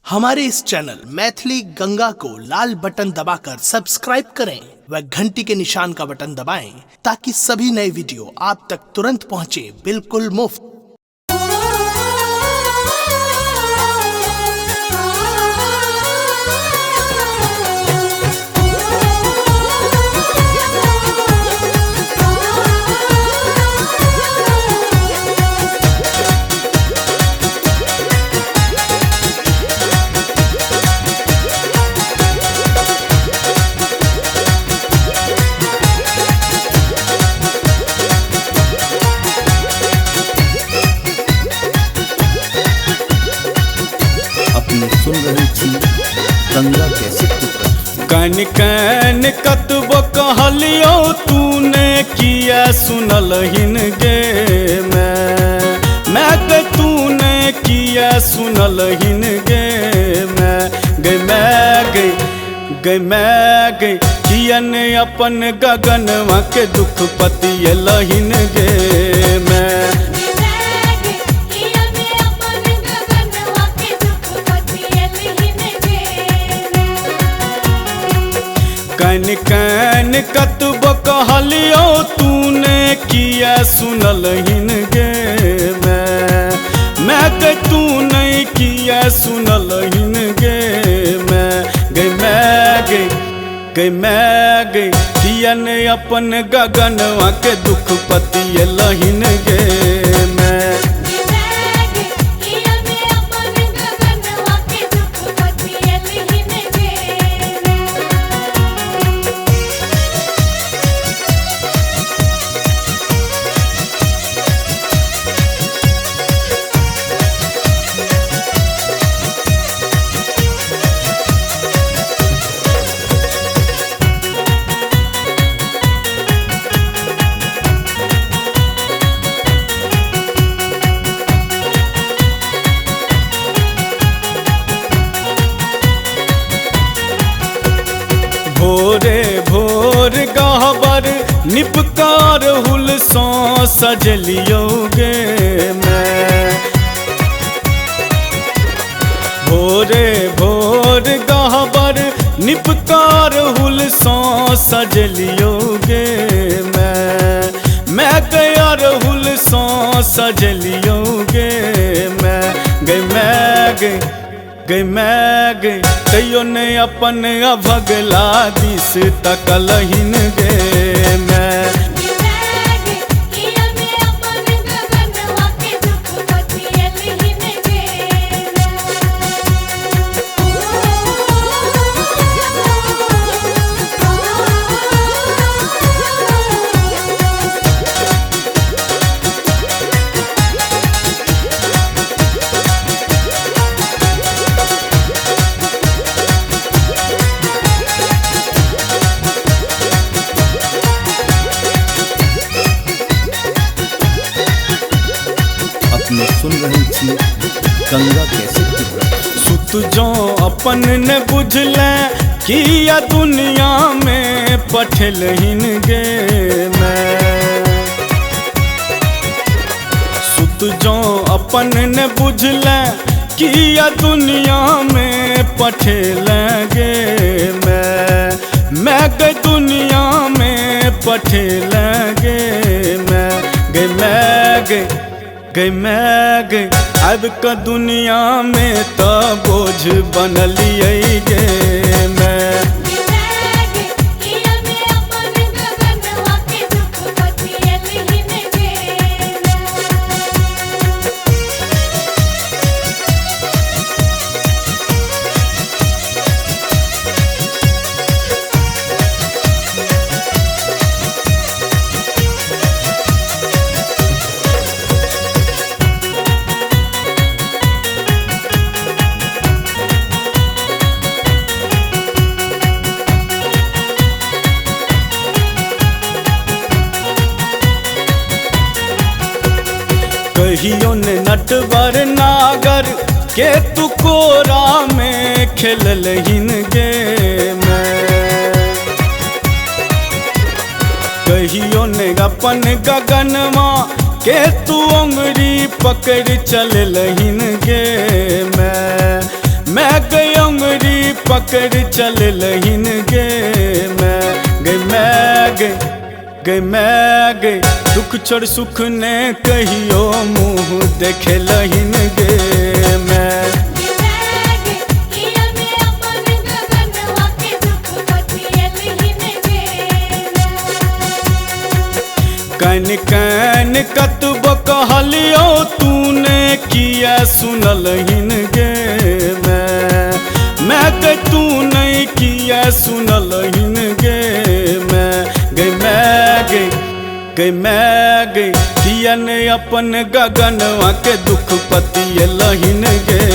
हमारे इस चैनल मैथिली गंगा को लाल बटन दबाकर सब्सक्राइब करें व घंटी के निशान का बटन दबाएं ताकि सभी नए वीडियो आप तक तुरंत पहुंचे बिल्कुल मुफ्त। सुन रही थी गंगा कैसे कन कन कतबो कहलियो तूने किया सुनलहिन गे मैं गे तूने किया सुनलहिन गे मैं गे कियन अपन गगनवा के दुख पतिय लहिन गे मैं कन कन कतबो कहलियो तूने किया सुनलहिन गे मैं गे तूने किया सुनलहिन गे मैं गे कियन अपन गगनवा के दुख पतिय लहिन गे मैं भोरे भोर गहबर निपकार हुल सो सजलियो गे मैं भोरे भोर गहबर निपकार हुल सो सजलियो गे मैं गयर हुल सो सजलियो गे मैं गे तैयो ने अपन अभगला दिस तकलहिन गे मैं सुन रही थी गंगा कैसे सुत जो अपन ने बुझले किया दुनिया में पठलहिन गे मैं सुत जो अपन ने बुझले किया दुनिया में पठल गे मैं गे दुनिया में पठल गे मैं गे अब का दुनिया में तो बोझ बनलिए गे मैं कहियो ने नटवर नागर के तू कोरा में खेललहिन गे मैं कहियो ने अपन गगनमा के तू उंगली पकड़ चल लहिन गे मैं गई उंगली पकड़ चल लहिन गे मैं गई दुख छोड़ सुख ने कहियो मुँह देखे लहिन गे मैं कन कन कतबो कहलियो तूने किया सुनल हिन गे मैं कह तू नहीं किया सुनल हिन गे मैं गई किया ने अपन गगनवा के दुख पति लहिन गे